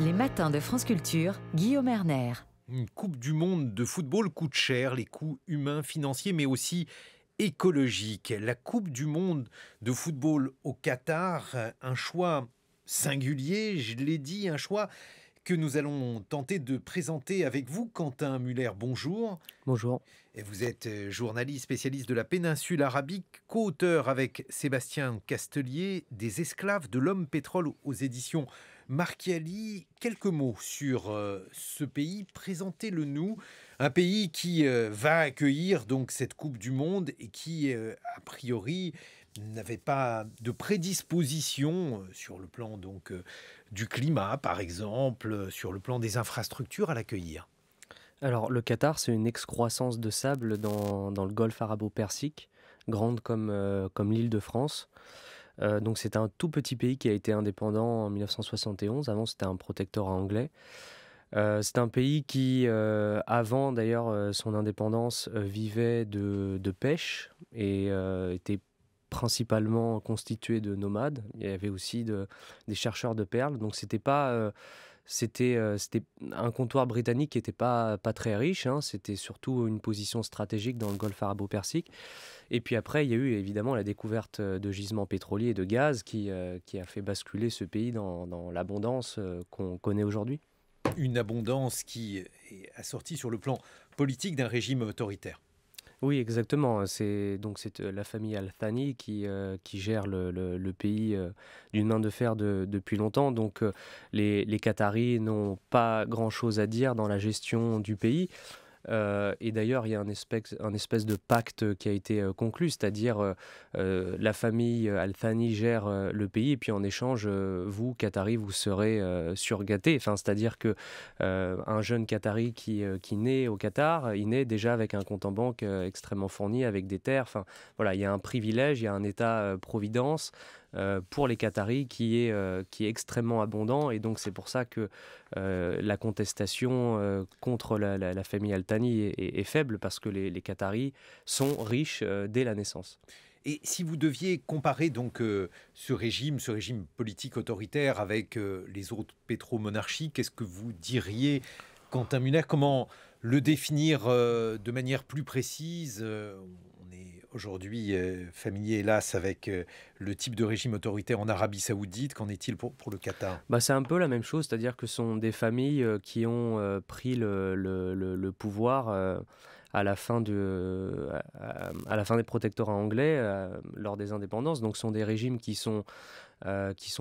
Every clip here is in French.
Les matins de France Culture, Guillaume Erner. Une Coupe du monde de football coûte cher, les coûts humains, financiers, mais aussi écologiques. La Coupe du monde de football au Qatar, un choix singulier, je l'ai dit, un choix que nous allons tenter de présenter avec vous. Quentin Muller, bonjour. Bonjour. Et vous êtes journaliste spécialiste de la péninsule arabique, co-auteur avec Sébastien Castelier des Esclaves de l'homme pétrole aux éditions Marchiali. Quelques mots sur ce pays, présentez-le-nous. Un pays qui va accueillir donc cette Coupe du Monde et qui, a priori, n'avait pas de prédisposition sur le plan donc du climat, par exemple, sur le plan des infrastructures à l'accueillir. Alors, le Qatar, c'est une excroissance de sable dans le golfe arabo-persique, grande comme l'île de France. Donc, c'est un tout petit pays qui a été indépendant en 1971. Avant, c'était un protectorat anglais. C'est un pays qui, avant d'ailleurs son indépendance, vivait de pêche et était principalement constitué de nomades. Il y avait aussi des chercheurs de perles. Donc, c'était un comptoir britannique qui n'était pas très riche, hein. C'était surtout une position stratégique dans le golfe arabo-persique. Et puis après, il y a eu évidemment la découverte de gisements pétroliers et de gaz qui a fait basculer ce pays dans l'abondance qu'on connaît aujourd'hui. Une abondance qui est assortie sur le plan politique d'un régime autoritaire. Oui, exactement. C'est la famille Al Thani qui gère le pays d'une main de fer depuis longtemps. Donc les Qataris n'ont pas grand-chose à dire dans la gestion du pays. Et d'ailleurs, il y a un espèce de pacte qui a été conclu, c'est-à-dire la famille Al Thani gère le pays et puis en échange, vous, Qataris, vous serez surgâtés. Enfin, c'est-à-dire que un jeune Qatari qui naît au Qatar, il naît déjà avec un compte en banque extrêmement fourni, avec des terres. Enfin, voilà, il y a un privilège, il y a un État-providence pour les Qataris qui est extrêmement abondant. Et donc, c'est pour ça que la contestation contre la famille Al Thani est faible, parce que les Qataris sont riches dès la naissance. Et si vous deviez comparer donc ce régime politique autoritaire avec les autres pétromonarchies, qu'est-ce que vous diriez, Quentin Muller? Comment le définir de manière plus précise? On est aujourd'hui familier, hélas, avec le type de régime autoritaire en Arabie Saoudite. Qu'en est-il pour le Qatar? C'est un peu la même chose, c'est-à-dire que ce sont des familles qui ont pris le pouvoir à la fin des protectorats anglais lors des indépendances. Donc, ce sont des régimes qui sont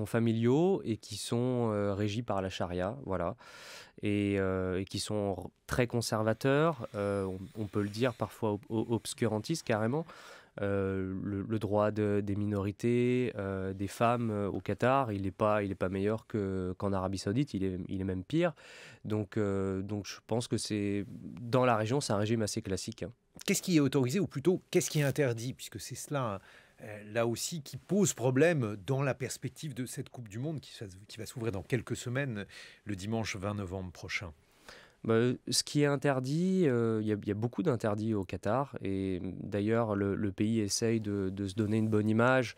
familiaux et qui sont régis par la charia, voilà, et qui sont très conservateurs, on peut le dire, parfois obscurantistes carrément. Le droit des minorités, des femmes au Qatar, il n'est pas meilleur qu'en Arabie Saoudite, il est même pire. Donc je pense que dans la région, c'est un régime assez classique, hein. Qu'est-ce qui est autorisé, ou plutôt qu'est-ce qui est interdit, puisque c'est cela, là aussi, qui pose problème dans la perspective de cette Coupe du Monde qui va s'ouvrir dans quelques semaines, le dimanche 20 novembre prochain? Ce qui est interdit, il y a beaucoup d'interdits au Qatar, et d'ailleurs le pays essaye de se donner une bonne image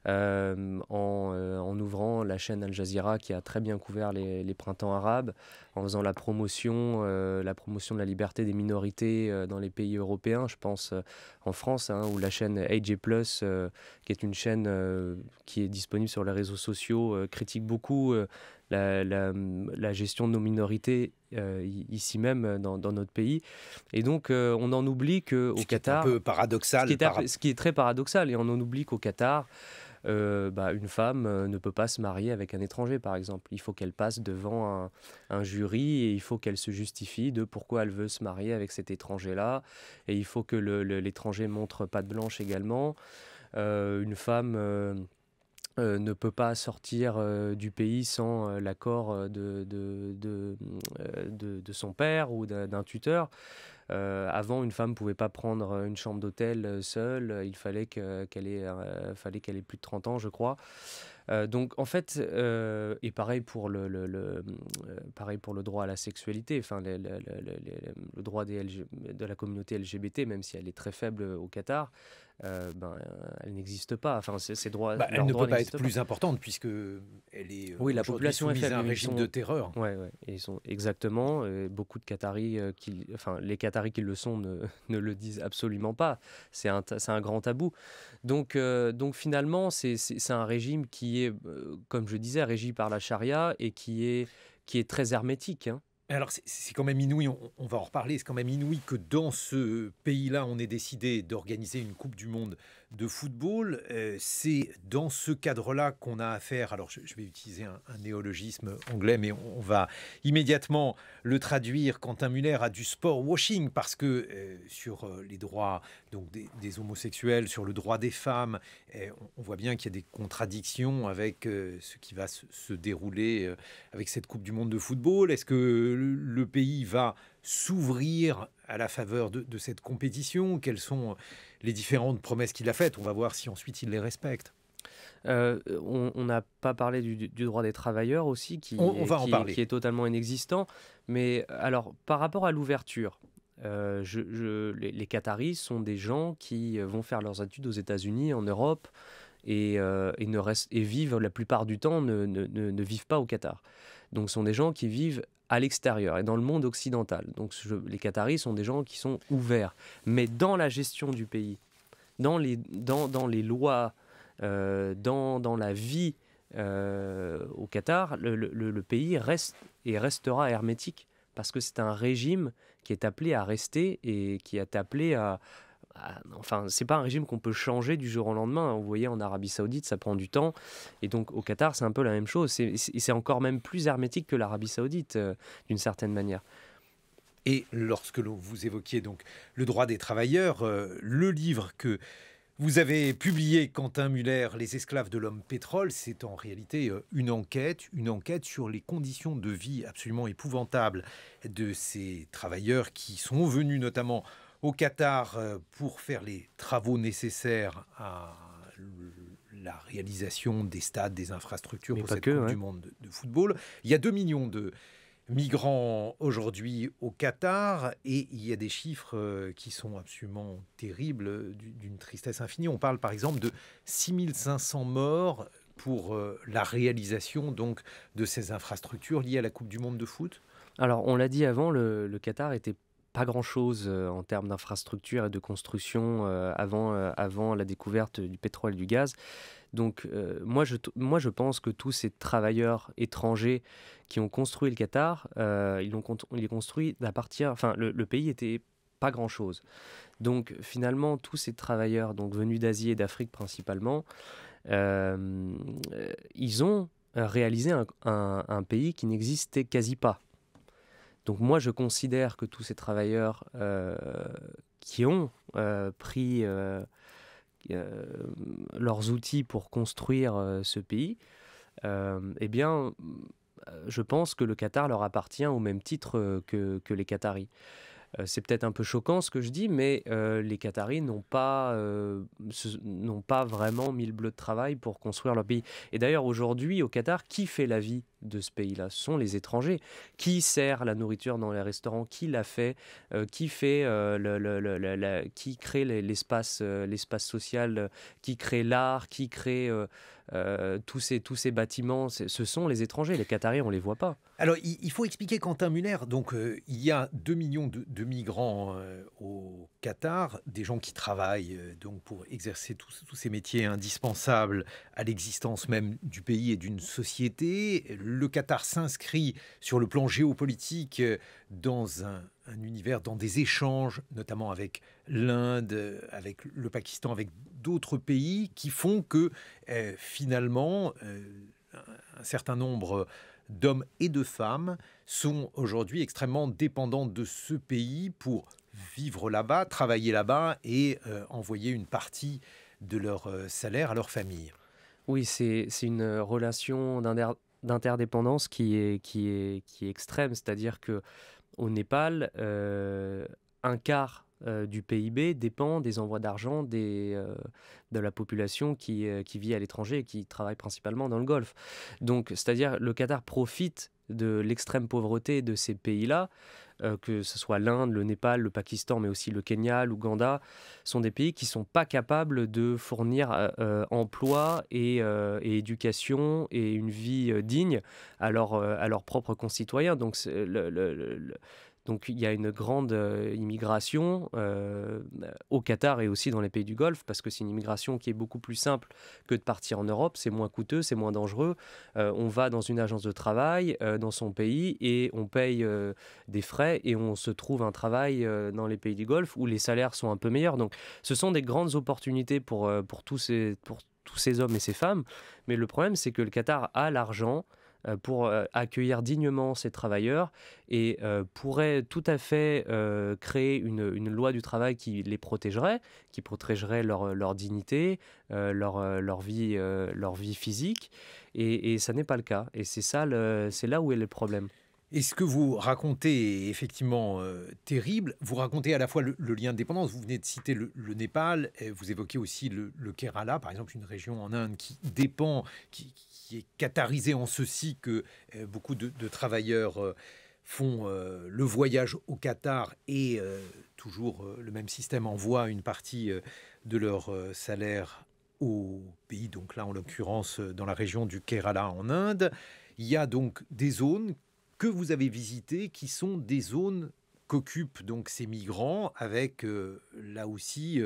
en ouvrant la chaîne Al Jazeera, qui a très bien couvert les printemps arabes, en faisant la promotion de la liberté des minorités dans les pays européens. Je pense en France, hein, où la chaîne AJ+, qui est une chaîne qui est disponible sur les réseaux sociaux, critique beaucoup la gestion de nos minorités ici même dans notre pays. Et donc on en oublie qu'au Qatar... C'est un peu paradoxal. Ce qui est très paradoxal, et on en oublie qu'au Qatar, une femme ne peut pas se marier avec un étranger, par exemple. Il faut qu'elle passe devant un jury, et il faut qu'elle se justifie de pourquoi elle veut se marier avec cet étranger-là. Et il faut que l'étranger montre patte blanche également. Une femme... ne peut pas sortir du pays sans l'accord de son père ou d'un tuteur. Avant, une femme ne pouvait pas prendre une chambre d'hôtel seule. Il fallait qu'elle ait plus de 30 ans, je crois. Donc en fait, et pareil pour pareil pour le droit à la sexualité, enfin le droit de la communauté LGBT, même si elle est très faible au Qatar, elle n'existe pas. Enfin, ces droits, Elle leurs ne droits peut pas être n'existent pas. plus importante puisque elle est Oui, la aujourd'hui population est soumise faible. à un Ils régime sont, de terreur. ouais, ouais, ils sont exactement. Beaucoup de Qataris, enfin, les Qataris qui le sont ne le disent absolument pas. C'est un grand tabou. Donc finalement, c'est un régime qui est, comme je disais, régi par la charia et qui est très hermétique, hein. Alors c'est quand même inouï, on va en reparler, c'est quand même inouï que dans ce pays-là, on ait décidé d'organiser une Coupe du Monde de football. C'est dans ce cadre-là qu'on a affaire, alors je vais utiliser un néologisme anglais, mais on va immédiatement le traduire. Quentin Muller a du sport washing parce que sur les droits donc des homosexuels, sur le droit des femmes, on voit bien qu'il y a des contradictions avec ce qui va se dérouler avec cette Coupe du Monde de football. Est-ce que le pays va s'ouvrir à la faveur de cette compétition? Quelles sont les différentes promesses qu'il a faites? On va voir si ensuite il les respecte. On n'a pas parlé du droit des travailleurs aussi, On va en parler. qui est totalement inexistant. Mais alors, par rapport à l'ouverture, les Qataris sont des gens qui vont faire leurs études aux États-Unis, en Europe, et vivent la plupart du temps, ne vivent pas au Qatar. Donc, ce sont des gens qui vivent à l'extérieur et dans le monde occidental. Donc, les Qataris sont des gens qui sont ouverts. Mais dans la gestion du pays, dans les lois, dans la vie au Qatar, le pays reste et restera hermétique parce que c'est un régime qui est appelé à rester et qui est appelé enfin, c'est pas un régime qu'on peut changer du jour au lendemain. Vous voyez, en Arabie Saoudite, ça prend du temps. Et donc, au Qatar, c'est un peu la même chose. C'est encore même plus hermétique que l'Arabie Saoudite, d'une certaine manière. Et lorsque vous évoquiez donc le droit des travailleurs, le livre que vous avez publié, Quentin Muller, Les esclaves de l'homme pétrole, c'est en réalité une enquête sur les conditions de vie absolument épouvantables de ces travailleurs qui sont venus notamment au Qatar pour faire les travaux nécessaires à la réalisation des stades, des infrastructures pour cette Coupe du Monde de football. Il y a 2 millions de migrants aujourd'hui au Qatar et il y a des chiffres qui sont absolument terribles, d'une tristesse infinie. On parle par exemple de 6500 morts pour la réalisation donc de ces infrastructures liées à la Coupe du Monde de foot. Alors, on l'a dit avant, le Qatar était pas grand-chose en termes d'infrastructure et de construction avant la découverte du pétrole et du gaz. Donc moi je pense que tous ces travailleurs étrangers qui ont construit le Qatar, ils l'ont construit à partir... Enfin, le pays était pas grand-chose. Donc finalement, tous ces travailleurs donc, venus d'Asie et d'Afrique principalement, ils ont réalisé un pays qui n'existait quasi pas. Donc moi, je considère que tous ces travailleurs qui ont pris leurs outils pour construire ce pays, eh bien, je pense que le Qatar leur appartient au même titre que les Qataris. C'est peut-être un peu choquant ce que je dis, mais les Qataris n'ont pas vraiment mis le bleu de travail pour construire leur pays. Et d'ailleurs, aujourd'hui, au Qatar, qui fait la vie de ce pays-là? Ce sont les étrangers. Qui sert la nourriture dans les restaurants? Qui l'a fait? Qui fait qui crée l'espace social? Qui crée l'art? Qui crée tous ces bâtiments? Ce sont les étrangers. Les Qataris, on les voit pas. Alors, il faut expliquer, Quentin Muller, donc il y a 2 millions de migrants au Qatar, des gens qui travaillent donc pour exercer tous ces métiers indispensables à l'existence même du pays et d'une société. Le Qatar s'inscrit sur le plan géopolitique dans un univers, dans des échanges, notamment avec l'Inde, avec le Pakistan, avec d'autres pays qui font que finalement un certain nombre d'hommes et de femmes sont aujourd'hui extrêmement dépendants de ce pays pour vivre là-bas, travailler là-bas et envoyer une partie de leur salaire à leur famille. Oui, c'est une relation d'interdépendance qui est extrême, c'est-à-dire que au Népal, un quart du PIB dépend des envois d'argent de la population qui vit à l'étranger et qui travaille principalement dans le Golfe. Donc, c'est-à-dire le Qatar profite de l'extrême pauvreté de ces pays-là, que ce soit l'Inde, le Népal, le Pakistan, mais aussi le Kenya, l'Ouganda, sont des pays qui ne sont pas capables de fournir emploi et éducation et une vie digne à leurs propres concitoyens. Donc, donc il y a une grande immigration au Qatar et aussi dans les pays du Golfe, parce que c'est une immigration qui est beaucoup plus simple que de partir en Europe, c'est moins coûteux, c'est moins dangereux. On va dans une agence de travail dans son pays et on paye des frais et on se trouve un travail dans les pays du Golfe où les salaires sont un peu meilleurs. Donc ce sont des grandes opportunités pour tous ces hommes et ces femmes, mais le problème c'est que le Qatar a l'argent pour accueillir dignement ces travailleurs et pourrait tout à fait créer une loi du travail qui les protégerait, qui protégerait leur dignité, leur vie physique. Et ça n'est pas le cas. Et c'est là où est le problème. Et ce que vous racontez est effectivement terrible. Vous racontez à la fois le lien de dépendance. Vous venez de citer le Népal. Et vous évoquez aussi le Kerala, par exemple, une région en Inde qui dépend, qui est qatarisée en ceci que beaucoup de travailleurs font le voyage au Qatar et toujours le même système envoie une partie de leur salaire au pays. Donc là, en l'occurrence, dans la région du Kerala en Inde. Il y a donc des zones que vous avez visitées, qui sont des zones qu'occupent donc ces migrants, avec là aussi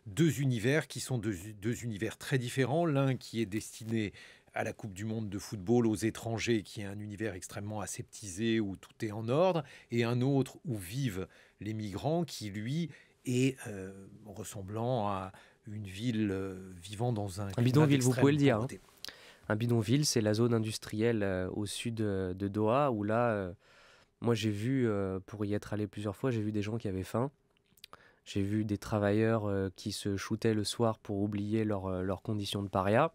deux univers qui sont deux univers très différents. L'un qui est destiné à la Coupe du Monde de football aux étrangers, qui est un univers extrêmement aseptisé, où tout est en ordre, et un autre où vivent les migrants, qui lui est ressemblant à une ville vivant dans un bidonville, vous pouvez le dire. Pauvreté. Un bidonville, c'est la zone industrielle au sud de Doha, où là, moi j'ai vu, pour y être allé plusieurs fois, j'ai vu des gens qui avaient faim. J'ai vu des travailleurs qui se shootaient le soir pour oublier leurs conditions de paria.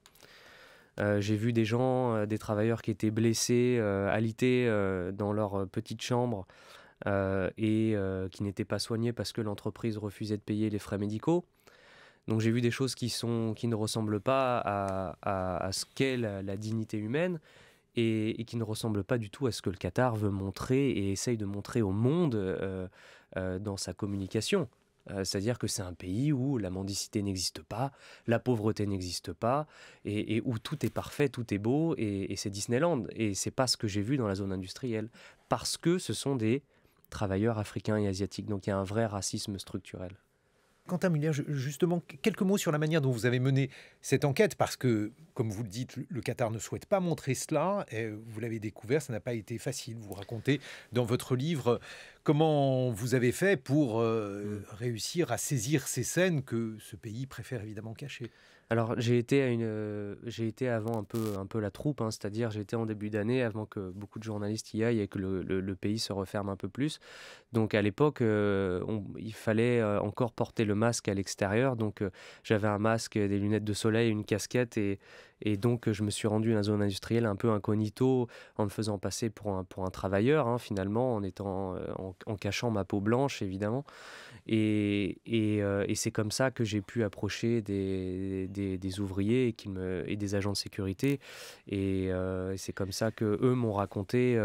J'ai vu des gens, des travailleurs qui étaient blessés, alités dans leur petite chambre et qui n'étaient pas soignés parce que l'entreprise refusait de payer les frais médicaux. Donc j'ai vu des choses qui ne ressemblent pas à ce qu'est la dignité humaine et qui ne ressemblent pas du tout à ce que le Qatar veut montrer et essaye de montrer au monde dans sa communication. C'est-à-dire que c'est un pays où la mendicité n'existe pas, la pauvreté n'existe pas, et où tout est parfait, tout est beau, et c'est Disneyland. Et c'est pas ce que j'ai vu dans la zone industrielle, parce que ce sont des travailleurs africains et asiatiques. Donc il y a un vrai racisme structurel. Quentin Muller, justement, quelques mots sur la manière dont vous avez mené cette enquête, parce que, comme vous le dites, le Qatar ne souhaite pas montrer cela. Et vous l'avez découvert, ça n'a pas été facile. Vous racontez dans votre livre comment vous avez fait pour réussir à saisir ces scènes que ce pays préfère évidemment cacher. Alors j'ai été avant un peu la troupe, hein, c'est-à-dire j'ai été en début d'année avant que beaucoup de journalistes y aillent et que le pays se referme un peu plus. Donc à l'époque, il fallait encore porter le masque à l'extérieur. Donc j'avais un masque, des lunettes de soleil, une casquette et donc je me suis rendu dans la zone industrielle un peu incognito en me faisant passer pour un travailleur, hein, finalement, en cachant ma peau blanche évidemment. Et c'est comme ça que j'ai pu approcher des ouvriers et des agents de sécurité. Et c'est comme ça qu'eux m'ont raconté,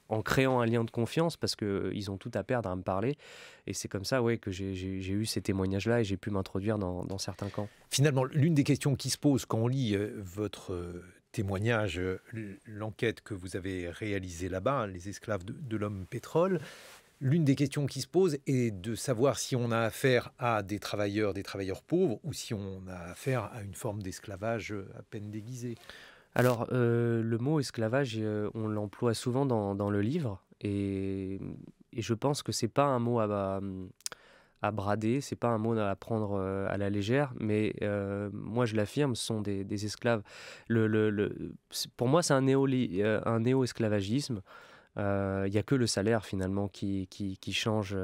en créant un lien de confiance, parce qu'ils ont tout à perdre à me parler. Et c'est comme ça que j'ai eu ces témoignages-là et j'ai pu m'introduire dans certains camps. Finalement, l'une des questions qui se pose quand on lit votre témoignage, l'enquête que vous avez réalisée là-bas, les esclaves de l'homme pétrole, l'une des questions qui se pose est de savoir si on a affaire à des travailleurs pauvres ou si on a affaire à une forme d'esclavage à peine déguisée. Alors, le mot esclavage, on l'emploie souvent dans le livre et je pense que c'est pas un mot à brader, c'est pas un mot à prendre à la légère, mais moi je l'affirme, ce sont des esclaves. Pour moi, c'est un néo-esclavagisme. Il n'y a que le salaire finalement qui change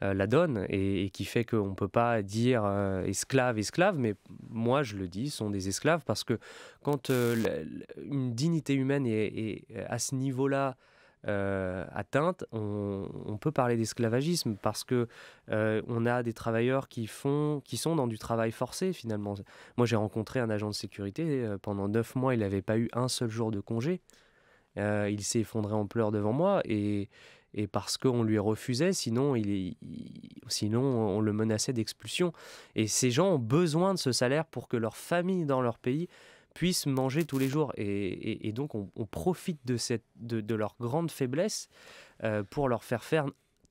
la donne et qui fait qu'on ne peut pas dire esclave, mais moi je le dis, sont des esclaves parce que quand une dignité humaine est à ce niveau-là atteinte, on peut parler d'esclavagisme parce que on a des travailleurs qui sont dans du travail forcé finalement. Moi j'ai rencontré un agent de sécurité, pendant 9 mois il n'avait pas eu un seul jour de congé. Il s'est effondré en pleurs devant moi et parce qu'on lui refusait, sinon on le menaçait d'expulsion. Et ces gens ont besoin de ce salaire pour que leur famille dans leur pays puisse manger tous les jours. Et donc on profite de leur grande faiblesse pour leur faire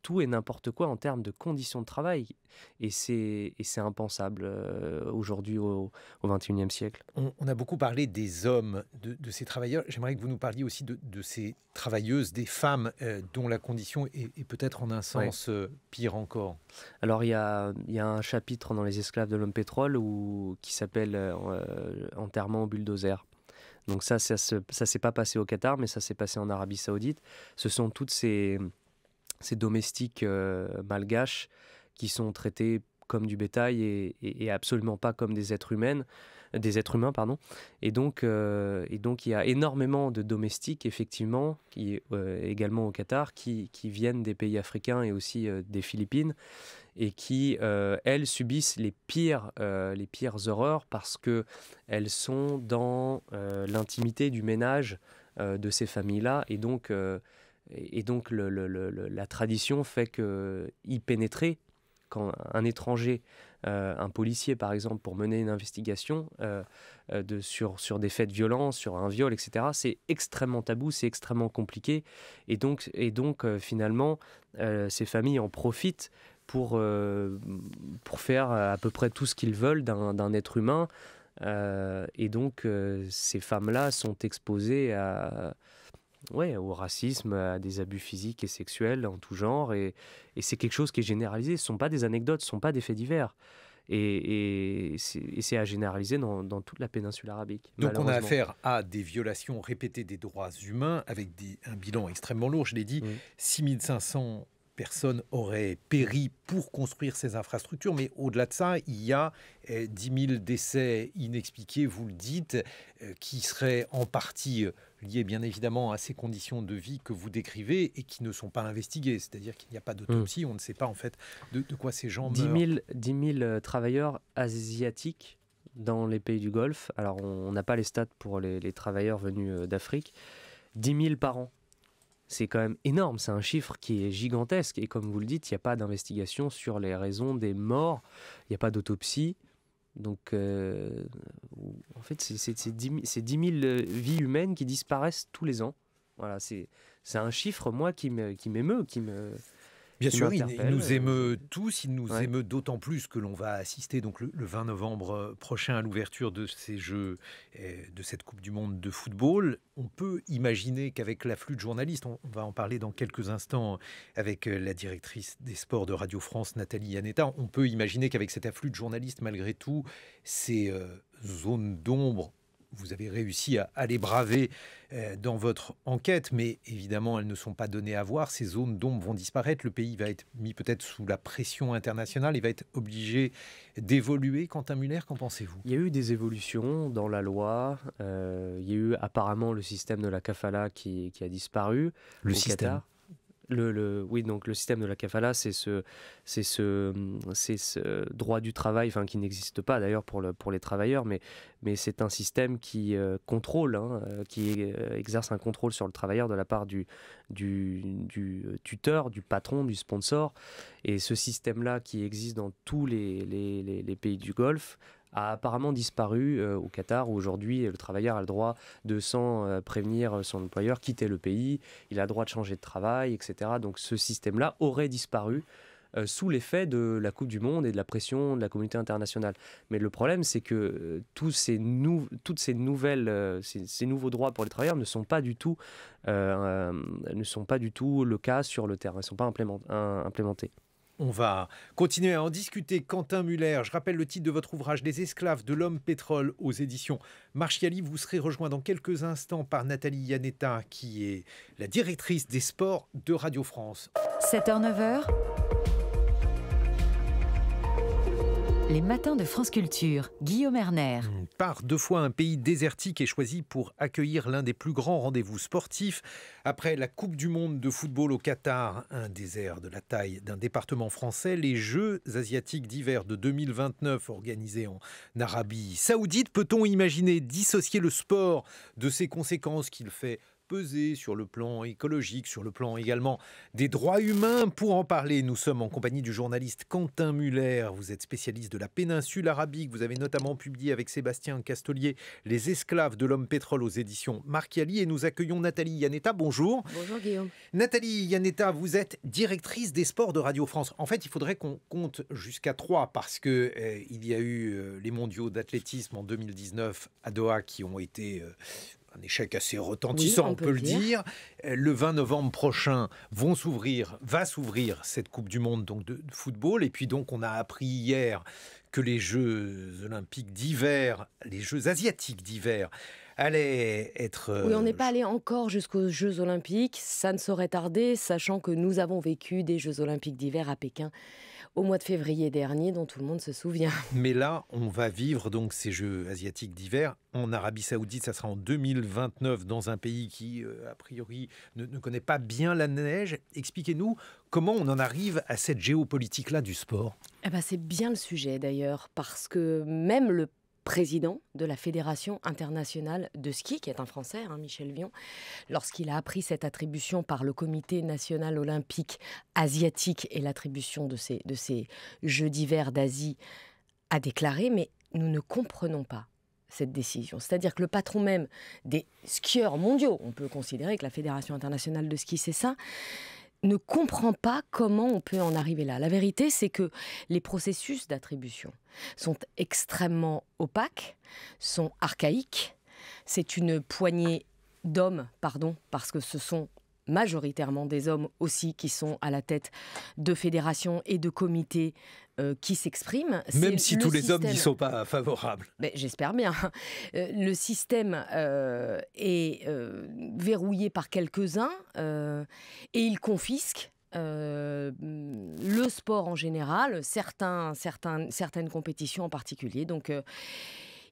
tout et n'importe quoi en termes de conditions de travail. Et c'est impensable aujourd'hui au XXIe siècle. On a beaucoup parlé des hommes, de ces travailleurs. J'aimerais que vous nous parliez aussi de ces travailleuses, des femmes dont la condition est peut-être en un sens pire encore. Alors il y a un chapitre dans Les esclaves de l'homme pétrole qui s'appelle Enterrement au bulldozer. Donc ça s'est pas passé au Qatar, mais ça s'est passé en Arabie Saoudite. Ce sont toutes ces domestiques malgaches qui sont traités comme du bétail et absolument pas comme des êtres humains. Et donc il y a énormément de domestiques, effectivement, également au Qatar, qui viennent des pays africains et aussi des Philippines, et qui, elles, subissent les pires horreurs parce qu'elles sont dans l'intimité du ménage de ces familles-là, et donc la tradition fait qu'y pénétrer, quand un étranger, un policier par exemple, pour mener une investigation sur des faits de violence, sur un viol, etc., c'est extrêmement tabou, c'est extrêmement compliqué. Et donc finalement, ces familles en profitent pour faire à peu près tout ce qu'ils veulent d'un être humain. Et donc ces femmes-là sont exposées au racisme, à des abus physiques et sexuels en tout genre, et c'est quelque chose qui est généralisé. Ce ne sont pas des anecdotes, ce ne sont pas des faits divers, et c'est à généraliser dans toute la péninsule arabique. Donc on a affaire à des violations répétées des droits humains, avec un bilan extrêmement lourd, je l'ai dit, 6500 personnes auraient péri pour construire ces infrastructures, mais au-delà de ça, il y a 10 000 décès inexpliqués, vous le dites, qui seraient en partie liés bien évidemment à ces conditions de vie que vous décrivez et qui ne sont pas investiguées, c'est-à-dire qu'il n'y a pas d'autopsie, on ne sait pas en fait de quoi ces gens meurent. 10 000 travailleurs asiatiques dans les pays du Golfe. Alors on n'a pas les stats pour les travailleurs venus d'Afrique. 10 000 par an. C'est quand même énorme, c'est un chiffre qui est gigantesque. Et comme vous le dites, il n'y a pas d'investigation sur les raisons des morts, il n'y a pas d'autopsie. Donc, en fait, c'est 10 000 vies humaines qui disparaissent tous les ans. Voilà, c'est un chiffre, moi, qui m'émeut, Bien sûr, il nous émeut tous, il nous émeut d'autant plus que l'on va assister donc le 20 novembre prochain à l'ouverture de ces Jeux, de cette Coupe du Monde de football. On peut imaginer qu'avec l'afflux de journalistes, on va en parler dans quelques instants avec la directrice des sports de Radio France, Nathalie Iannetta, on peut imaginer qu'avec cet afflux de journalistes, malgré tout, ces zones d'ombre, vous avez réussi à les braver dans votre enquête, mais évidemment, elles ne sont pas données à voir. Ces zones d'ombre vont disparaître. Le pays va être mis peut-être sous la pression internationale. Il va être obligé d'évoluer. Quentin Muller, qu'en pensez-vous ? Il y a eu des évolutions dans la loi. Il y a eu apparemment le système de la kafala qui a disparu au Qatar. Oui, donc le système de la kafala, c'est ce droit du travail, qui n'existe pas d'ailleurs pour les travailleurs, mais c'est un système qui contrôle, qui exerce un contrôle sur le travailleur de la part du tuteur, du patron, du sponsor. Et ce système-là, qui existe dans tous les pays du Golfe, a apparemment disparu au Qatar, où aujourd'hui le travailleur a le droit de, sans prévenir son employeur, quitter le pays, il a le droit de changer de travail, etc. Donc ce système-là aurait disparu sous l'effet de la Coupe du Monde et de la pression de la communauté internationale. Mais le problème, c'est que toutes ces nouveaux droits pour les travailleurs ne sont pas du tout le cas sur le terrain, ils ne sont pas implémentés. On va continuer à en discuter. Quentin Muller, je rappelle le titre de votre ouvrage, Les esclaves de l'homme pétrole, aux éditions Marchiali. Vous serez rejoint dans quelques instants par Nathalie Iannetta, qui est la directrice des sports de Radio France. 7h-9h, les matins de France Culture, Guillaume Erner. Par 2 fois un pays désertique est choisi pour accueillir l'un des plus grands rendez-vous sportifs. Après la Coupe du Monde de football au Qatar, un désert de la taille d'un département français, les Jeux asiatiques d'hiver de 2029 organisés en Arabie Saoudite. Peut-on imaginer dissocier le sport de ses conséquences qu'il fait peser sur le plan écologique, sur le plan également des droits humains. Pour en parler, nous sommes en compagnie du journaliste Quentin Muller. Vous êtes spécialiste de la péninsule arabique. Vous avez notamment publié avec Sébastien Castelier Les esclaves de l'homme pétrole aux éditions Marchiali. Et nous accueillons Nathalie Iannetta. Bonjour. Bonjour Guillaume. Nathalie Iannetta, vous êtes directrice des sports de Radio France. En fait, il faudrait qu'on compte jusqu'à 3 parce que il y a eu les mondiaux d'athlétisme en 2019 à Doha qui ont été un échec assez retentissant, Oui, on peut le dire. Le 20 novembre prochain va s'ouvrir cette Coupe du Monde donc de football. Et puis donc on a appris hier que les Jeux olympiques d'hiver, les Jeux asiatiques d'hiver, allaient être... Oui, on n'est pas allé encore jusqu'aux Jeux olympiques. Ça ne saurait tarder, sachant que nous avons vécu des Jeux olympiques d'hiver à Pékin au mois de février dernier, dont tout le monde se souvient. Mais là, on va vivre donc ces Jeux asiatiques d'hiver en Arabie Saoudite. Ça sera en 2029 dans un pays qui, a priori, ne connaît pas bien la neige. Expliquez-nous comment on en arrive à cette géopolitique-là du sport. Eh ben, c'est bien le sujet d'ailleurs, parce que même le président de la Fédération internationale de ski, qui est un Français, Michel Vion, lorsqu'il a appris cette attribution par le Comité national olympique asiatique et l'attribution de ces Jeux d'hiver d'Asie, a déclaré « Mais nous ne comprenons pas cette décision ». C'est-à-dire que le patron même des skieurs mondiaux, on peut considérer que la Fédération internationale de ski, c'est ça, ne comprend pas comment on peut en arriver là. La vérité, c'est que les processus d'attribution sont extrêmement opaques, sont archaïques. C'est une poignée d'hommes, parce que ce sont majoritairement des hommes aussi qui sont à la tête de fédérations et de comités qui s'expriment. Même si tous les hommes n'y sont pas favorables. Mais j'espère bien. Le système est verrouillé par quelques-uns et il confisque le sport en général, certaines compétitions en particulier. Donc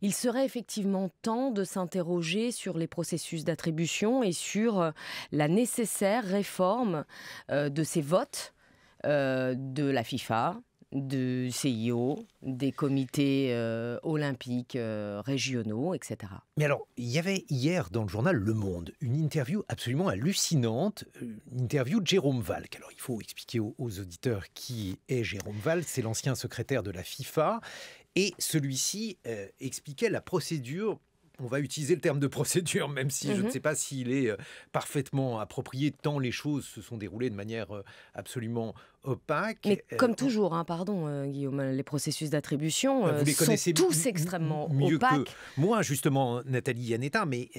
il serait effectivement temps de s'interroger sur les processus d'attribution et sur la nécessaire réforme de ces votes de la FIFA, du CIO, des comités olympiques régionaux, etc. Mais alors, il y avait hier dans le journal Le Monde une interview absolument hallucinante, une interview de Jérôme Valcke. Alors, il faut expliquer aux auditeurs qui est Jérôme Valcke, c'est l'ancien secrétaire de la FIFA, et celui-ci expliquait la procédure. On va utiliser le terme de procédure, même si je ne sais pas s'il est parfaitement approprié, tant les choses se sont déroulées de manière absolument opaque. Mais comme toujours, Guillaume, les processus d'attribution sont tous extrêmement mieux opaques. Que moi, justement, Nathalie Iannetta, mais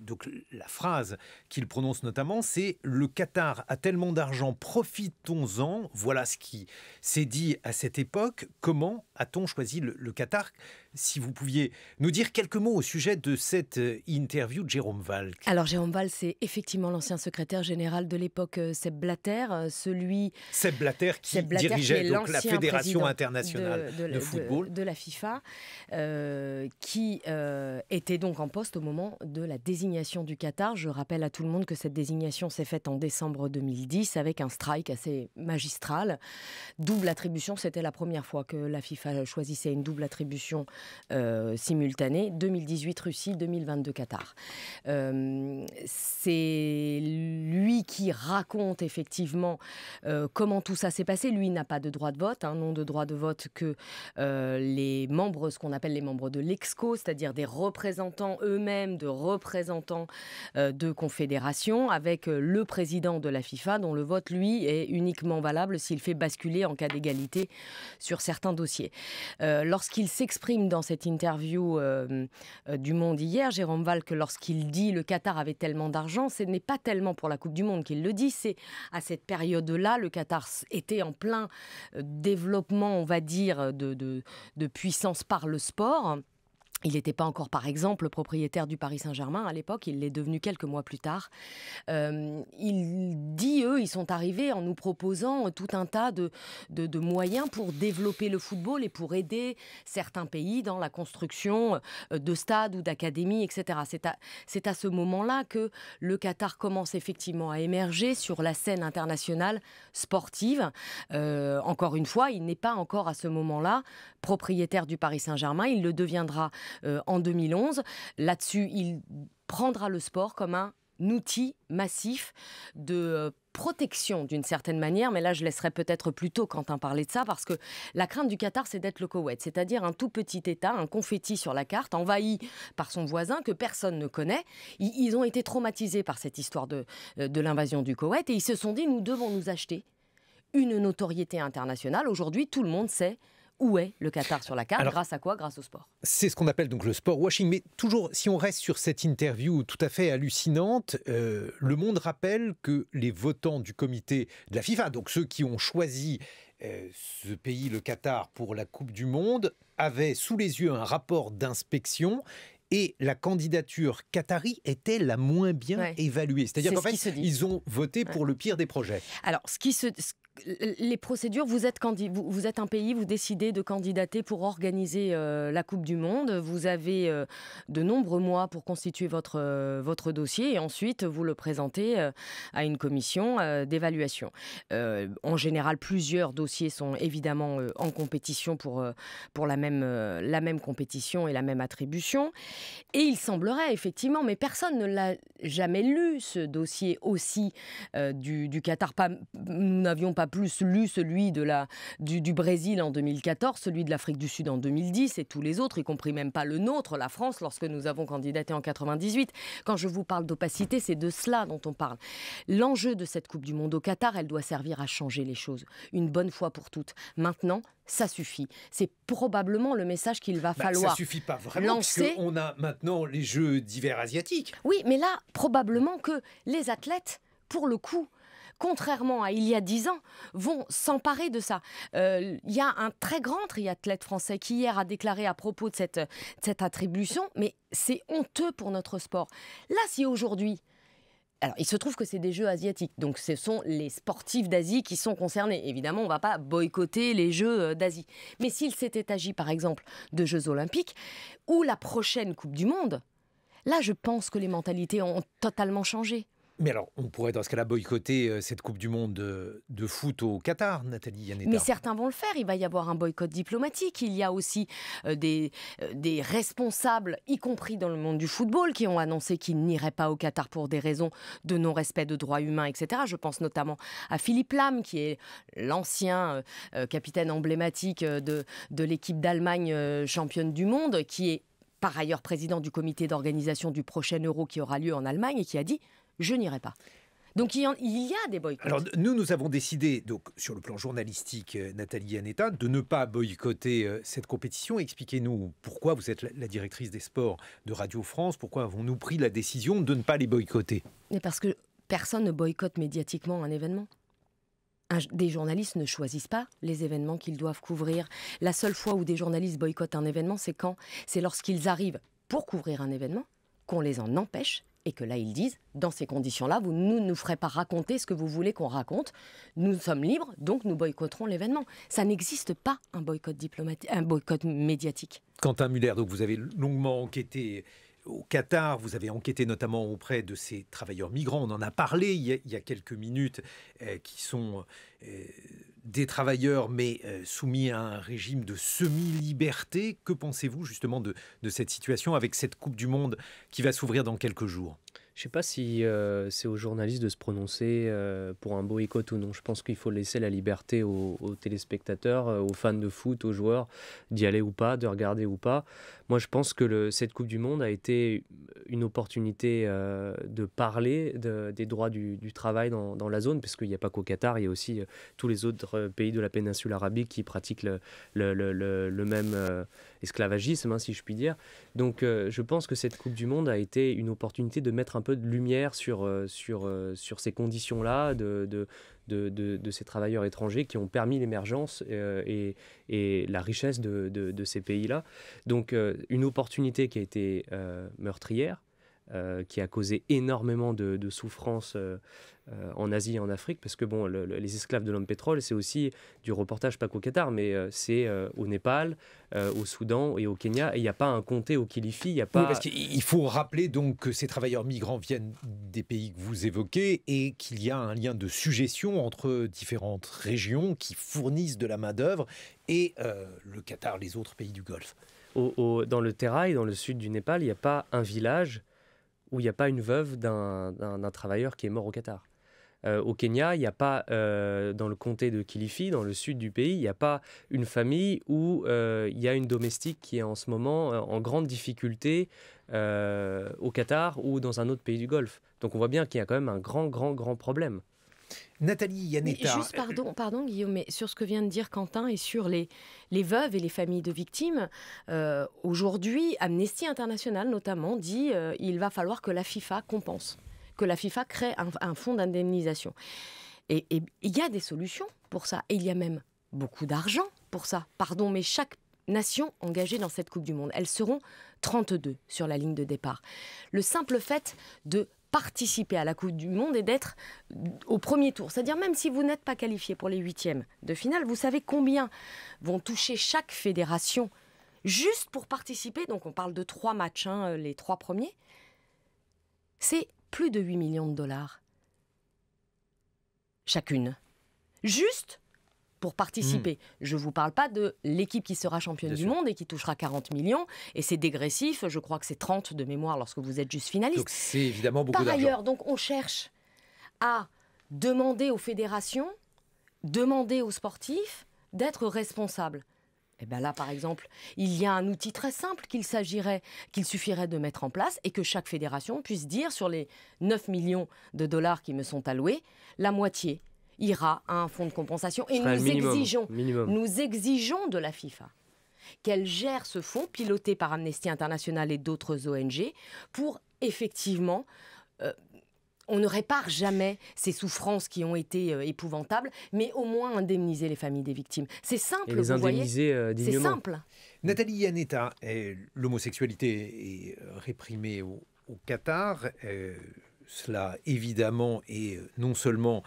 donc la phrase qu'il prononce notamment, c'est « Le Qatar a tellement d'argent, profitons-en ». Voilà ce qui s'est dit à cette époque. Comment a-t-on choisi le Qatar ? Si vous pouviez nous dire quelques mots au sujet de cette interview de Jérôme Valcke. Alors Jérôme Valcke, c'est effectivement l'ancien secrétaire général de l'époque, Sepp Blatter, Sepp Blatter qui dirigeait donc la Fédération internationale de football. De la FIFA, qui était donc en poste au moment de la désignation du Qatar. Je rappelle à tout le monde que cette désignation s'est faite en décembre 2010 avec un strike assez magistral. Double attribution, c'était la première fois que la FIFA choisissait une double attribution simultanée, 2018 Russie, 2022 Qatar. C'est lui qui raconte effectivement comment tout ça s'est passé. Lui n'a pas de droit de vote, non de droit de vote que les membres, ce qu'on appelle les membres de l'Exco, c'est-à-dire des représentants eux-mêmes, de représentants de confédérations, avec le président de la FIFA, dont le vote, lui, est uniquement valable s'il fait basculer en cas d'égalité sur certains dossiers. Lorsqu'il s'exprime dans cette interview du Monde hier, Jérôme Valcke, lorsqu'il dit le Qatar avait tellement d'argent, ce n'est pas tellement pour la Coupe du Monde qu'il le dit, c'est à cette période-là, le Qatar était en plein développement, on va dire, de puissance par le sport. Il n'était pas encore, par exemple, propriétaire du Paris Saint-Germain à l'époque, il l'est devenu quelques mois plus tard. Il dit, ils sont arrivés en nous proposant tout un tas de moyens pour développer le football et pour aider certains pays dans la construction de stades ou d'académies, etc. C'est à ce moment-là que le Qatar commence effectivement à émerger sur la scène internationale sportive. Encore une fois, il n'est pas encore à ce moment-là propriétaire du Paris Saint-Germain, il le deviendra en 2011. Là-dessus, il prendra le sport comme un outil massif de protection d'une certaine manière, mais là je laisserai peut-être plutôt Quentin parler de ça, parce que la crainte du Qatar, c'est d'être le Koweït, c'est-à-dire un tout petit État, un confetti sur la carte, envahi par son voisin que personne ne connaît. Ils ont été traumatisés par cette histoire de l'invasion du Koweït, et ils se sont dit, nous devons nous acheter une notoriété internationale. Aujourd'hui, tout le monde sait où est le Qatar sur la carte. Alors, grâce à quoi? Grâce au sport. C'est ce qu'on appelle donc le sport washing. Mais toujours, si on reste sur cette interview tout à fait hallucinante, Le Monde rappelle que les votants du comité de la FIFA, donc ceux qui ont choisi ce pays, le Qatar, pour la Coupe du Monde, avaient sous les yeux un rapport d'inspection. Et la candidature qatari était la moins bien évaluée. C'est-à-dire qu'en fait, ils ont voté pour le pire des projets. Alors, les procédures, vous êtes un pays, vous décidez de candidater pour organiser la Coupe du Monde. Vous avez de nombreux mois pour constituer votre dossier, et ensuite vous le présentez à une commission d'évaluation. En général, plusieurs dossiers sont évidemment en compétition pour la même compétition et la même attribution. Et il semblerait effectivement, mais personne ne l'a jamais lu, ce dossier aussi du Qatar. Nous n'avions pas plus lu celui du Brésil en 2014, celui de l'Afrique du Sud en 2010 et tous les autres, y compris même pas le nôtre, la France, lorsque nous avons candidaté en 98. Quand je vous parle d'opacité, c'est de cela dont on parle. L'enjeu de cette Coupe du Monde au Qatar, elle doit servir à changer les choses, une bonne fois pour toutes. Maintenant, ça suffit. C'est probablement le message qu'il va falloir ça suffit pas vraiment, lancer. On a maintenant les Jeux d'hiver asiatiques. Oui, mais là, probablement que les athlètes, pour le coup, contrairement à il y a 10 ans, vont s'emparer de ça. Il y a un très grand triathlète français qui hier a déclaré à propos de cette attribution, mais c'est honteux pour notre sport. Là, si aujourd'hui... Alors, il se trouve que c'est des Jeux asiatiques, donc ce sont les sportifs d'Asie qui sont concernés. Évidemment, on ne va pas boycotter les Jeux d'Asie. Mais s'il s'était agi, par exemple, de Jeux olympiques ou la prochaine Coupe du Monde, là, je pense que les mentalités ont totalement changé. Mais alors, on pourrait dans ce cas-là boycotter cette Coupe du Monde de foot au Qatar, Nathalie Yanetta. Mais certains vont le faire, il va y avoir un boycott diplomatique. Il y a aussi des responsables, y compris dans le monde du football, qui ont annoncé qu'ils n'iraient pas au Qatar pour des raisons de non-respect de droits humains, etc. Je pense notamment à Philippe Lahm, qui est l'ancien capitaine emblématique de l'équipe d'Allemagne championne du monde, qui est par ailleurs président du comité d'organisation du prochain Euro qui aura lieu en Allemagne, et qui a dit « je n'irai pas ». Donc il y a des boycotts. Alors nous avons décidé, donc, sur le plan journalistique, Nathalie Yanetta, de ne pas boycotter cette compétition. Expliquez-nous pourquoi vous êtes la directrice des sports de Radio France, pourquoi avons-nous pris la décision de ne pas les boycotter? Mais parce que personne ne boycotte médiatiquement un événement. Des journalistes ne choisissent pas les événements qu'ils doivent couvrir. La seule fois où des journalistes boycottent un événement, c'est quand? C'est lorsqu'ils arrivent pour couvrir un événement, qu'on les en empêche, et que là, ils disent, dans ces conditions-là, vous ne nous ferez pas raconter ce que vous voulez qu'on raconte. Nous sommes libres, donc nous boycotterons l'événement. Ça n'existe pas, un boycott diplomatique, un boycott médiatique. Quentin Müller, donc vous avez longuement enquêté au Qatar, vous avez enquêté notamment auprès de ces travailleurs migrants. On en a parlé il y a quelques minutes, qui sont des travailleurs, mais soumis à un régime de semi-liberté. Que pensez-vous justement de cette situation avec cette Coupe du Monde qui va s'ouvrir dans quelques jours? Je ne sais pas si c'est aux journalistes de se prononcer pour un boycott ou non. Je pense qu'il faut laisser la liberté aux téléspectateurs, aux fans de foot, aux joueurs, d'y aller ou pas, de regarder ou pas. Moi, je pense que cette Coupe du Monde a été une opportunité de parler des droits du travail dans la zone, parce qu'il n'y a pas qu'au Qatar, il y a aussi tous les autres pays de la péninsule arabique qui pratiquent le même esclavagisme, si je puis dire. Donc, je pense que cette Coupe du Monde a été une opportunité de mettre un peu de lumière sur ces conditions-là, de ces travailleurs étrangers qui ont permis l'émergence et la richesse de ces pays-là. Donc, une opportunité qui a été meurtrière, qui a causé énormément de souffrance en Asie et en Afrique, parce que bon, les esclaves de l'homme pétrole, c'est aussi du reportage pas qu'au Qatar, mais c'est au Népal, au Soudan et au Kenya, et il n'y a pas un comté au Kilifi, il n'y a pas... Oui, parce qu'il faut rappeler donc que ces travailleurs migrants viennent des pays que vous évoquez et qu'il y a un lien de suggestion entre différentes régions qui fournissent de la main-d'œuvre et le Qatar, les autres pays du Golfe. Dans le Terai, dans le sud du Népal, il n'y a pas un village où il n'y a pas une veuve d'un travailleur qui est mort au Qatar. Au Kenya, il n'y a pas, dans le comté de Kilifi, dans le sud du pays, il n'y a pas une famille où il y a une domestique qui est en ce moment en grande difficulté au Qatar ou dans un autre pays du Golfe. Donc on voit bien qu'il y a quand même un grand problème. Nathalie Iannetta. Juste, pardon Guillaume, mais sur ce que vient de dire Quentin et sur les veuves et les familles de victimes, aujourd'hui, Amnesty International notamment dit il va falloir que la FIFA compense, que la FIFA crée un fonds d'indemnisation. Et il y a des solutions pour ça, et il y a même beaucoup d'argent pour ça. Pardon, mais chaque nation engagée dans cette Coupe du Monde, elles seront 32 sur la ligne de départ. Le simple fait de participer à la Coupe du Monde et d'être au premier tour. C'est-à-dire même si vous n'êtes pas qualifié pour les huitièmes de finale, vous savez combien vont toucher chaque fédération juste pour participer. Donc on parle de 3 matchs, les 3 premiers. C'est plus de 8 millions de dollars chacune. Juste pour participer. Je ne vous parle pas de l'équipe qui sera championne du monde et qui touchera 40 millions. Et c'est dégressif, je crois que c'est 30 de mémoire lorsque vous êtes juste finaliste. Donc c'est évidemment beaucoup d'argent. Par ailleurs, donc on cherche à demander aux fédérations, demander aux sportifs d'être responsables. Et bien là, par exemple, il y a un outil très simple qu'il suffirait de mettre en place et que chaque fédération puisse dire sur les 9 millions de dollars qui me sont alloués, la moitié ira à un fonds de compensation. Et nous exigeons de la FIFA qu'elle gère ce fonds piloté par Amnesty International et d'autres ONG pour effectivement... on ne répare jamais ces souffrances qui ont été épouvantables, mais au moins indemniser les familles des victimes. C'est simple, et les vous voyez. Dignement. C'est simple. Nathalie Iannetta, l'homosexualité est réprimée au Qatar. Cela, évidemment, est non seulement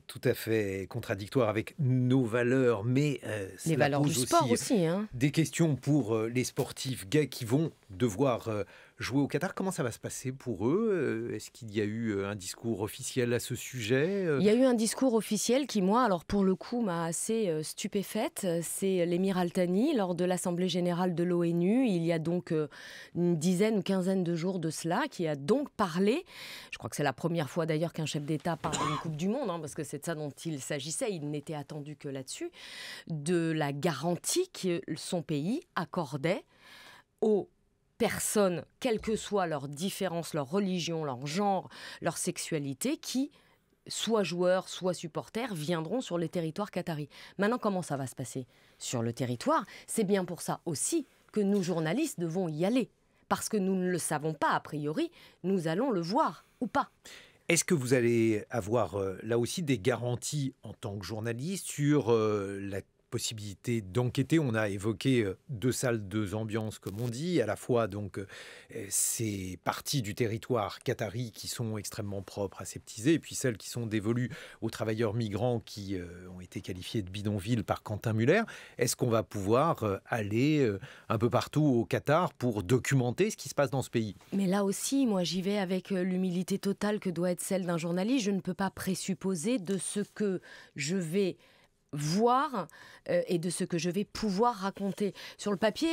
tout à fait contradictoire avec nos valeurs, mais les valeurs du sport aussi. Des questions pour les sportifs gays qui vont devoir jouer au Qatar. Comment ça va se passer pour eux ? Est-ce qu'il y a eu un discours officiel à ce sujet ? Il y a eu un discours officiel qui, moi, alors pour le coup, m'a assez stupéfaite. C'est l'émir Al Thani, lors de l'Assemblée générale de l'ONU, il y a donc une dizaine ou quinzaine de jours de cela, qui a donc parlé, je crois que c'est la première fois d'ailleurs qu'un chef d'État parle d'une Coupe du Monde, parce que c'est de ça dont il s'agissait, il n'était attendu que là-dessus, de la garantie que son pays accordait aux personnes, quelles que soient leurs différences, leur religion, leur genre, leur sexualité, qui, soit joueurs, soit supporters, viendront sur le territoire qatari. Maintenant, comment ça va se passer sur le territoire ? C'est bien pour ça aussi que nous, journalistes, devons y aller. Parce que nous ne le savons pas, a priori, nous allons le voir ou pas. Est-ce que vous allez avoir là aussi des garanties en tant que journaliste sur la possibilité d'enquêter? On a évoqué 2 salles, 2 ambiances, comme on dit, à la fois donc ces parties du territoire qatari qui sont extrêmement propres, aseptisées, et puis celles qui sont dévolues aux travailleurs migrants qui ont été qualifiés de bidonvilles par Quentin Muller. Est-ce qu'on va pouvoir aller un peu partout au Qatar pour documenter ce qui se passe dans ce pays? Mais là aussi, moi j'y vais avec l'humilité totale que doit être celle d'un journaliste. Je ne peux pas présupposer de ce que je vais voir et de ce que je vais pouvoir raconter. Sur le papier,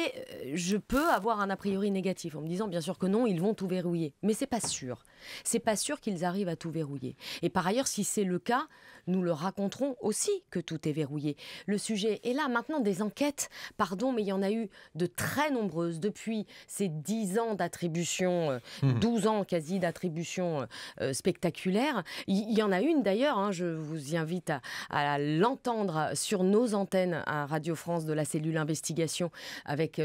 je peux avoir un a priori négatif en me disant bien sûr que non, ils vont tout verrouiller. Mais c'est pas sûr. C'est pas sûr qu'ils arrivent à tout verrouiller. Et par ailleurs, si c'est le cas, nous le raconterons aussi que tout est verrouillé. Le sujet est là. Maintenant, des enquêtes, pardon, mais il y en a eu de très nombreuses depuis ces 10 ans d'attribution, 12 ans quasi d'attribution spectaculaire. Il y en a une d'ailleurs, je vous invite à l'entendre sur nos antennes à Radio France de la cellule investigation avec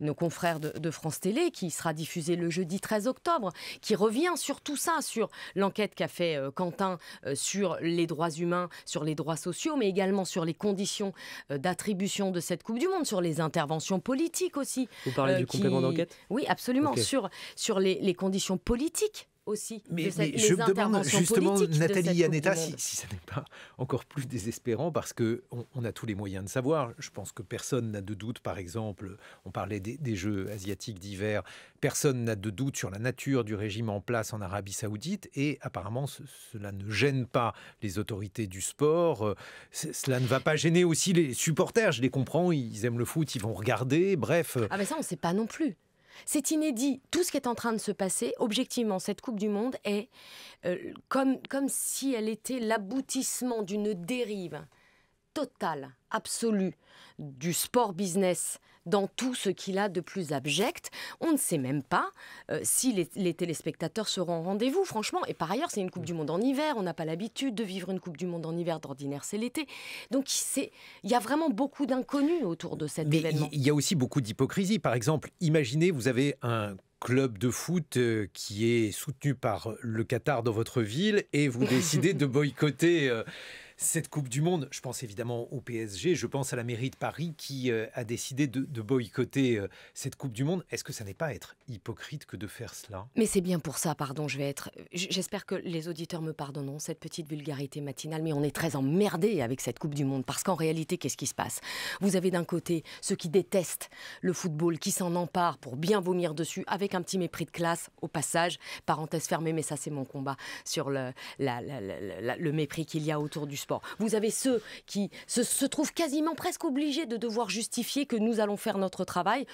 nos confrères de France Télé, qui sera diffusée le jeudi 13 octobre, qui revient sur tout ça, sur l'enquête qu'a fait Quentin sur les droits humains, sur les droits sociaux, mais également sur les conditions d'attribution de cette Coupe du Monde, sur les interventions politiques aussi. Vous parlez du complément d'enquête ? Oui, absolument, okay. sur les conditions politiques aussi. Mais je me demande justement, Nathalie Iannetta, si ça n'est pas encore plus désespérant, parce qu'on a tous les moyens de savoir. Je pense que personne n'a de doute, par exemple, on parlait des Jeux asiatiques d'hiver, personne n'a de doute sur la nature du régime en place en Arabie Saoudite, et apparemment cela ne gêne pas les autorités du sport, cela ne va pas gêner aussi les supporters, je les comprends, ils aiment le foot, ils vont regarder, bref. Ah ben ça on ne sait pas non plus. C'est inédit. Tout ce qui est en train de se passer, objectivement, cette Coupe du Monde est comme si elle était l'aboutissement d'une dérive totale, absolue, du sport business dans tout ce qu'il a de plus abject. On ne sait même pas si les téléspectateurs seront au rendez-vous, franchement. Et par ailleurs, c'est une Coupe du Monde en hiver. On n'a pas l'habitude de vivre une Coupe du Monde en hiver. D'ordinaire, c'est l'été. Donc, il y a vraiment beaucoup d'inconnus autour de cet événement. Il y a aussi beaucoup d'hypocrisie. Par exemple, imaginez, vous avez un club de foot qui est soutenu par le Qatar dans votre ville et vous décidez de boycotter cette Coupe du Monde. Je pense évidemment au PSG, je pense à la mairie de Paris qui a décidé de boycotter cette Coupe du Monde. Est-ce que ça n'est pas être hypocrite que de faire cela? Mais c'est bien pour ça, pardon, j'espère que les auditeurs me pardonneront cette petite vulgarité matinale, mais on est très emmerdés avec cette Coupe du Monde, parce qu'en réalité, qu'est-ce qui se passe? Vous avez d'un côté ceux qui détestent le football, qui s'en emparent pour bien vomir dessus, avec un petit mépris de classe, au passage, parenthèse fermée, mais ça c'est mon combat, sur le mépris qu'il y a autour du sport. Vous avez ceux qui se trouvent quasiment presque obligés de devoir justifier que nous allons faire notre travail,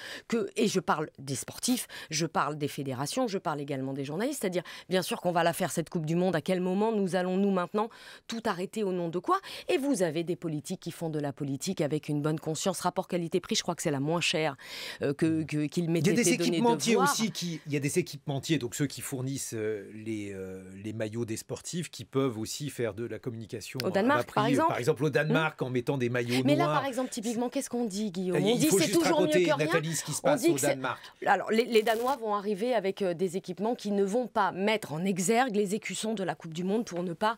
et je parle des sportifs, je parle des fédérations, je parle également des journalistes, c'est-à-dire bien sûr qu'on va la faire cette Coupe du Monde, à quel moment nous allons maintenant tout arrêter au nom de quoi? Et vous avez des politiques qui font de la politique avec une bonne conscience, rapport qualité-prix, je crois que c'est la moins chère qu'ils m'étaient fait donner de voir. Il y a des équipementiers, donc ceux qui fournissent les maillots des sportifs, qui peuvent aussi faire de la communication au Danemark, par exemple au Danemark, en mettant des maillots noirs. Mais là, par exemple, typiquement, qu'est-ce qu'on dit, Guillaume? On il dit faut c'est juste toujours mieux que rien. Nathalie, ce qui se passe au Danemark. Alors, les Danois vont arriver avec des équipements qui ne vont pas mettre en exergue les écussons de la Coupe du Monde pour ne pas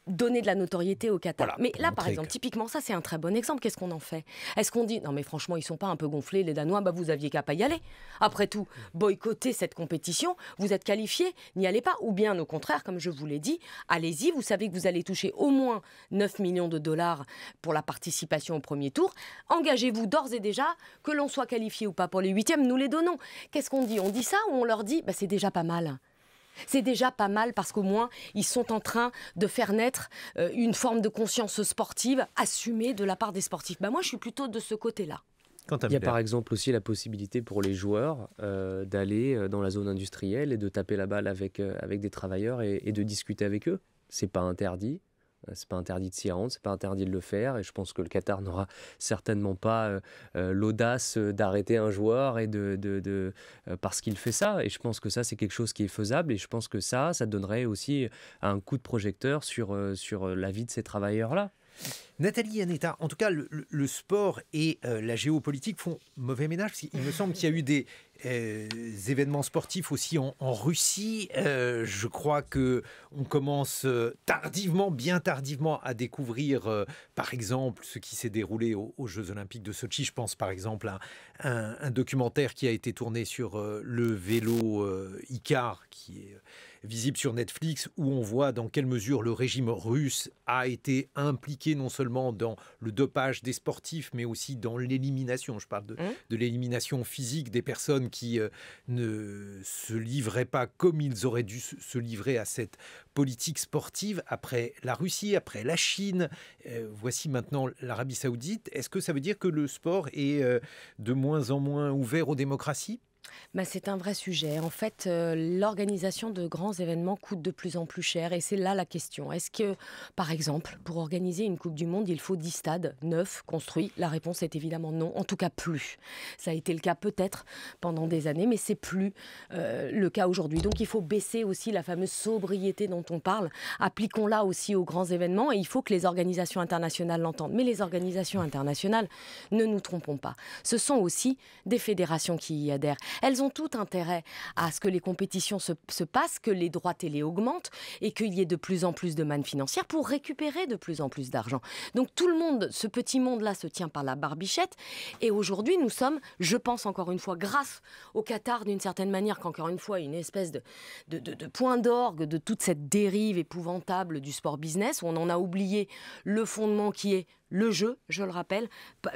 donner de la notoriété au Qatar. Voilà, mais là, par exemple, typiquement, ça, c'est un très bon exemple. Qu'est-ce qu'on en fait? Est-ce qu'on dit, non mais franchement, ils sont pas un peu gonflés, les Danois, vous aviez qu'à pas y aller. Après tout, boycotter cette compétition, vous êtes qualifiés, n'y allez pas. Ou bien, au contraire, comme je vous l'ai dit, allez-y, vous savez que vous allez toucher au moins 9 millions de dollars pour la participation au premier tour. Engagez-vous d'ores et déjà, que l'on soit qualifié ou pas pour les huitièmes, nous les donnons. Qu'est-ce qu'on dit? On dit ça ou on leur dit, c'est déjà pas mal? C'est déjà pas mal parce qu'au moins, ils sont en train de faire naître une forme de conscience sportive assumée de la part des sportifs. Moi, je suis plutôt de ce côté-là. Il y a par exemple aussi la possibilité pour les joueurs d'aller dans la zone industrielle et de taper la balle avec des travailleurs et de discuter avec eux. C'est pas interdit. C'est pas interdit de s'y rendre, c'est pas interdit de le faire, et je pense que le Qatar n'aura certainement pas l'audace d'arrêter un joueur et parce qu'il fait ça. Et je pense que ça, c'est quelque chose qui est faisable, et je pense que ça donnerait aussi un coup de projecteur sur la vie de ces travailleurs-là. Nathalie Yanetta, en tout cas, le sport et la géopolitique font mauvais ménage. Il me semble qu'il y a eu des événements sportifs aussi en Russie. Je crois qu'on commence bien tardivement à découvrir, par exemple, ce qui s'est déroulé aux Jeux Olympiques de Sotchi. Je pense par exemple à un documentaire qui a été tourné sur le vélo Icar, qui est visible sur Netflix, où on voit dans quelle mesure le régime russe a été impliqué non seulement dans le dopage des sportifs, mais aussi dans l'élimination. Je parle de l'élimination physique des personnes qui ne se livraient pas comme ils auraient dû se livrer à cette politique sportive. Après la Russie, après la Chine, voici maintenant l'Arabie Saoudite. Est-ce que ça veut dire que le sport est de moins en moins ouvert aux démocraties ? C'est un vrai sujet. En fait, l'organisation de grands événements coûte de plus en plus cher, et c'est là la question. Est-ce que, par exemple, pour organiser une Coupe du Monde, il faut 10 stades neufs construits? La réponse est évidemment non, en tout cas plus. Ça a été le cas peut-être pendant des années, mais c'est plus le cas aujourd'hui. Donc il faut baisser aussi la fameuse sobriété dont on parle. Appliquons-la aussi aux grands événements, et il faut que les organisations internationales l'entendent. Mais les organisations internationales, ne nous trompons pas, ce sont aussi des fédérations qui y adhèrent. Elles ont tout intérêt à ce que les compétitions se passent, que les droits télé augmentent et qu'il y ait de plus en plus de manne financière pour récupérer de plus en plus d'argent. Donc tout le monde, ce petit monde-là se tient par la barbichette, et aujourd'hui nous sommes, je pense encore une fois, grâce au Qatar d'une certaine manière, qu'encore une fois une espèce de point d'orgue de toute cette dérive épouvantable du sport business, où on en a oublié le fondement qui est le jeu, je le rappelle, pas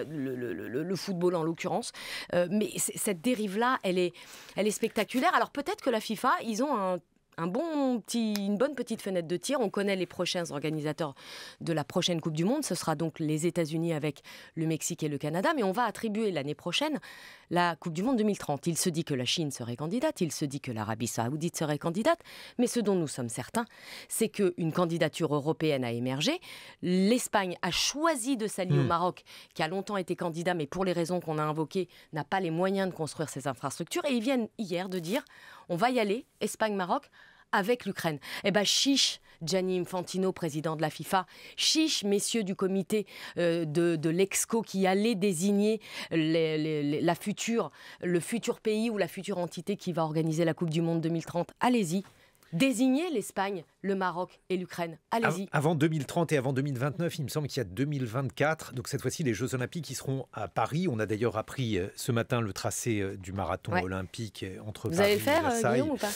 le football en l'occurrence, mais cette dérive-là, elle est spectaculaire. Alors peut-être que la FIFA, ils ont une bonne petite fenêtre de tir. On connaît les prochains organisateurs de la prochaine Coupe du Monde. Ce sera donc les États-Unis avec le Mexique et le Canada. Mais on va attribuer l'année prochaine la Coupe du Monde 2030. Il se dit que la Chine serait candidate, il se dit que l'Arabie Saoudite serait candidate. Mais ce dont nous sommes certains, c'est qu'une candidature européenne a émergé. L'Espagne a choisi de s'allier au Maroc, qui a longtemps été candidat, mais pour les raisons qu'on a invoquées, n'a pas les moyens de construire ses infrastructures. Et ils viennent hier de dire, on va y aller, Espagne-Maroc, avec l'Ukraine. Eh bien, chiche, Gianni Infantino, président de la FIFA, chiche, messieurs du comité de l'Exco qui allait désigner le futur pays ou la future entité qui va organiser la Coupe du Monde 2030. Allez-y. Désignez l'Espagne, le Maroc et l'Ukraine. Allez-y. Avant 2030 et avant 2029, il me semble qu'il y a 2024. Donc cette fois-ci, les Jeux Olympiques qui seront à Paris. On a d'ailleurs appris ce matin le tracé du marathon olympique entre Vous Paris allez le faire, et Versailles. Guillaume, ou pas?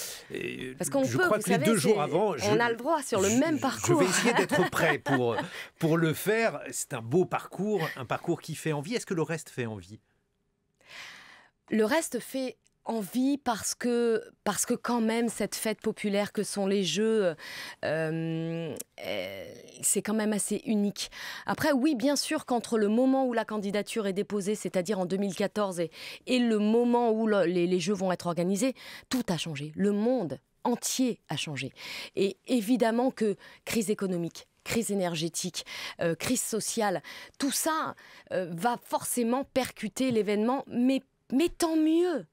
Parce qu'on je peut, crois vous que les savez, 2 jours avant, on a le droit sur le même parcours. Je vais essayer d'être prêt pour le faire. C'est un beau parcours, un parcours qui fait envie. Est-ce que le reste fait envie? Le reste fait envie parce que quand même cette fête populaire que sont les Jeux, c'est quand même assez unique. Après, oui, bien sûr qu'entre le moment où la candidature est déposée, c'est-à-dire en 2014, et le moment où les Jeux vont être organisés, tout a changé. Le monde entier a changé. Et évidemment que crise économique, crise énergétique, crise sociale, tout ça va forcément percuter l'événement, mais tant mieux.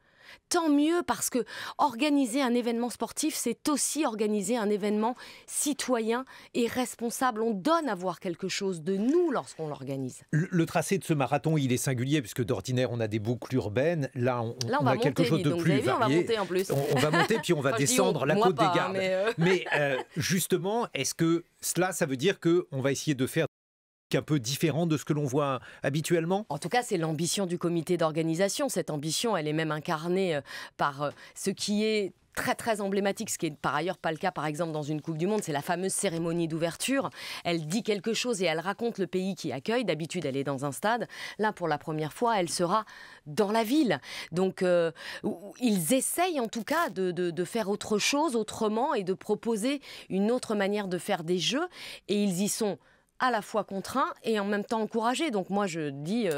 Tant mieux, parce que organiser un événement sportif, c'est aussi organiser un événement citoyen et responsable. On donne à voir quelque chose de nous lorsqu'on l'organise. Le tracé de ce marathon, il est singulier, puisque d'ordinaire, on a des boucles urbaines. Là, on va a quelque chose de plus varié. On va monter en plus. On va monter, puis on va descendre la côte des Gardes. Mais justement, est-ce que ça veut dire qu'on va essayer de faire un peu différent de ce que l'on voit habituellement? En tout cas, c'est l'ambition du comité d'organisation. Cette ambition, elle est même incarnée par ce qui est très très emblématique, ce qui est par ailleurs pas le cas par exemple dans une Coupe du Monde, c'est la fameuse cérémonie d'ouverture. Elle dit quelque chose et elle raconte le pays qui accueille. D'habitude, elle est dans un stade. Là, pour la première fois, elle sera dans la ville. Donc, ils essayent en tout cas de faire autre chose, autrement, et de proposer une autre manière de faire des jeux. Et ils y sont à la fois contraints et en même temps encouragés. Donc moi, je dis,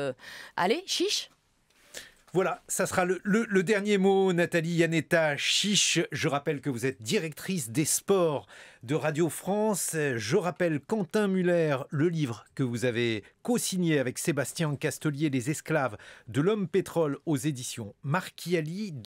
allez, chiche. Voilà, ça sera le dernier mot, Nathalie Iannetta, chiche. Je rappelle que vous êtes directrice des sports de Radio France. Je rappelle Quentin Muller, le livre que vous avez co-signé avec Sébastien Castelier, Les esclaves de l'homme pétrole aux éditions Marchiali.